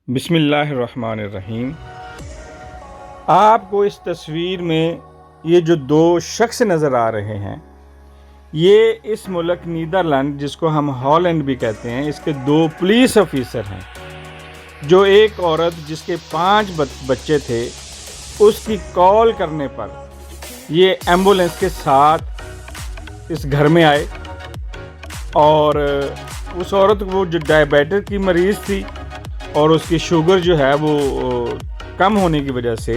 بسم اللہ الرحمن الرحیم۔ آپ کو اس تصویر میں یہ جو دو شخص نظر آ رہے ہیں، یہ اس ملک نیدرلینڈ جس کو ہم ہالینڈ بھی کہتے ہیں، اس کے دو پولیس آفیسر ہیں۔ جو ایک عورت جس کے 5 بچے تھے، اس کی کال کرنے پر یہ ایمبولینس کے ساتھ اس گھر میں آئے، اور اس عورت وہ جو ڈائبیٹک کی مریض تھی اور اس کی شوگر جو ہے وہ کم ہونے کی وجہ سے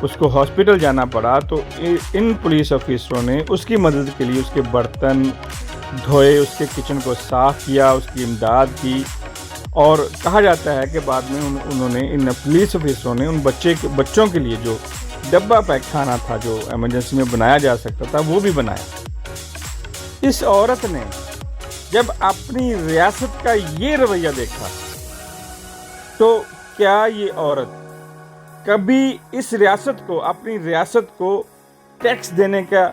اس کو ہاسپٹل جانا پڑا، تو ان پولیس آفیسروں نے اس کی مدد کے لیے اس کے برتن دھوئے، اس کے کچن کو صاف کیا، اس کی امداد کی، اور کہا جاتا ہے کہ بعد میں انہوں نے ان پولیس آفیسروں نے ان بچوں کے لیے جو ڈبہ پیک کھانا تھا جو ایمرجنسی میں بنایا جا سکتا تھا وہ بھی بنایا۔ اس عورت نے جب اپنی ریاست کا یہ رویہ دیکھا تو کیا یہ عورت کبھی اس ریاست کو، اپنی ریاست کو ٹیکس دینے کا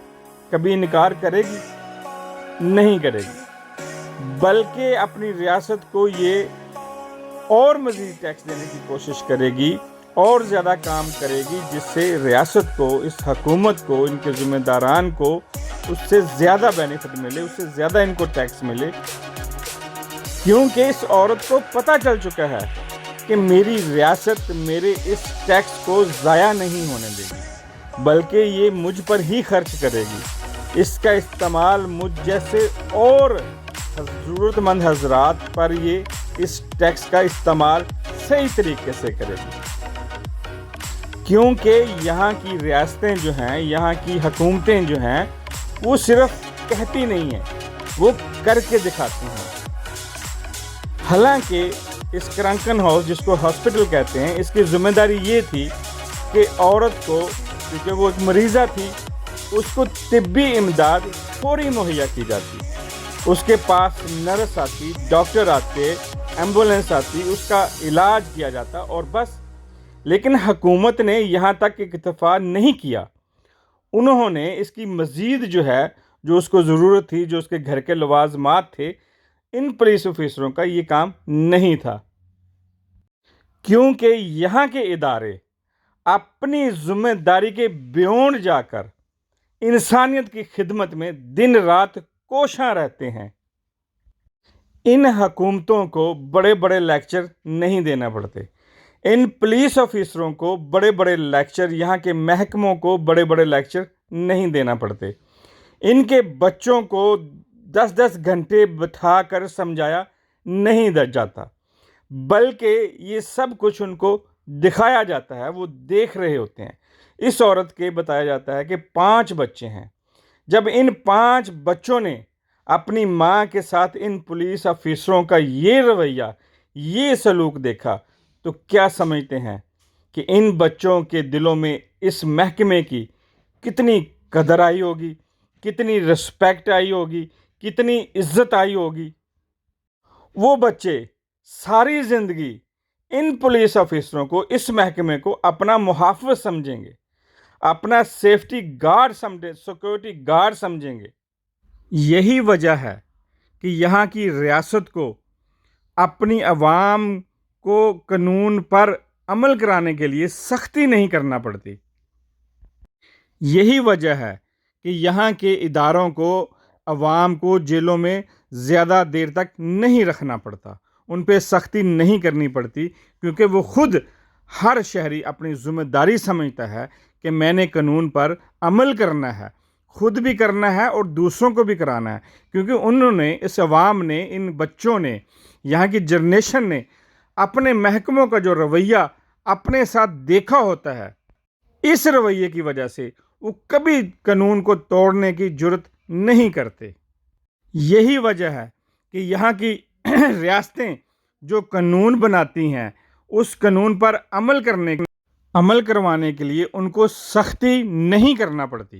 کبھی انکار کرے گی؟ نہیں کرے گی، بلکہ اپنی ریاست کو یہ اور مزید ٹیکس دینے کی کوشش کرے گی اور زیادہ کام کرے گی، جس سے ریاست کو، اس حکومت کو، ان کے ذمہ داران کو اس سے زیادہ بینیفٹ ملے، اس سے زیادہ ان کو ٹیکس ملے، کیونکہ اس عورت کو پتہ چل چکا ہے کہ میری ریاست میرے اس ٹیکس کو ضائع نہیں ہونے دے گی، بلکہ یہ مجھ پر ہی خرچ کرے گی۔ اس کا استعمال مجھ جیسے اور ضرورت مند حضرات پر یہ اس ٹیکس کا استعمال صحیح طریقے سے کرے گی، کیونکہ یہاں کی ریاستیں جو ہیں، یہاں کی حکومتیں جو ہیں، وہ صرف کہتی نہیں ہیں، وہ کر کے دکھاتی ہیں۔ حالانکہ اس کرنکن ہاؤس جس کو ہاسپٹل کہتے ہیں، اس کی ذمہ داری یہ تھی کہ عورت کو، کیونکہ وہ ایک مریضہ تھی، اس کو طبی امداد فوری مہیا کی جاتی، اس کے پاس نرس آتی، ڈاکٹر آتے، ایمبولینس آتی، اس کا علاج کیا جاتا اور بس۔ لیکن حکومت نے یہاں تک اکتفا نہیں کیا، انہوں نے اس کی مزید جو ہے، جو اس کو ضرورت تھی، جو اس کے گھر کے لوازمات تھے، ان پولیس آفیسروں کا یہ کام نہیں تھا، کیونکہ یہاں کے ادارے اپنی ذمہ داری کے بیونڈ جا کر انسانیت کی خدمت میں دن رات کوشاں رہتے ہیں۔ ان حکومتوں کو بڑے بڑے لیکچر نہیں دینا پڑتے، ان پولیس آفیسروں کو بڑے بڑے لیکچر، یہاں کے محکموں کو بڑے بڑے لیکچر نہیں دینا پڑتے، ان کے بچوں کو 10 گھنٹے بٹھا کر سمجھایا نہیں جاتا، بلکہ یہ سب کچھ ان کو دکھایا جاتا ہے، وہ دیکھ رہے ہوتے ہیں۔ اس عورت کے بتایا جاتا ہے کہ 5 بچے ہیں۔ جب ان 5 بچوں نے اپنی ماں کے ساتھ ان پولیس آفیسروں کا یہ رویہ، یہ سلوک دیکھا، تو کیا سمجھتے ہیں کہ ان بچوں کے دلوں میں اس محکمے کی کتنی قدر آئی ہوگی، کتنی رسپیکٹ آئی ہوگی، کتنی عزت آئی ہوگی؟ وہ بچے ساری زندگی ان پولیس آفیسروں کو، اس محکمے کو اپنا محافظ سمجھیں گے، اپنا سیفٹی گارڈ سیکورٹی گارڈ سمجھیں گے۔ یہی وجہ ہے کہ یہاں کی ریاست کو اپنی عوام کو قانون پر عمل کرانے کے لیے سختی نہیں کرنا پڑتی۔ یہی وجہ ہے کہ یہاں کے اداروں کو عوام کو جیلوں میں زیادہ دیر تک نہیں رکھنا پڑتا، ان پہ سختی نہیں کرنی پڑتی، کیونکہ وہ خود، ہر شہری اپنی ذمہ داری سمجھتا ہے کہ میں نے قانون پر عمل کرنا ہے، خود بھی کرنا ہے اور دوسروں کو بھی کرانا ہے، کیونکہ انہوں نے، اس عوام نے، ان بچوں نے، یہاں کی جنریشن نے اپنے محکموں کا جو رویہ اپنے ساتھ دیکھا ہوتا ہے، اس رویے کی وجہ سے وہ کبھی قانون کو توڑنے کی جرات نہیں کرتے۔ یہی وجہ ہے کہ یہاں کی ریاستیں جو قانون بناتی ہیں، اس قانون پر عمل کروانے کے لیے ان کو سختی نہیں کرنا پڑتی۔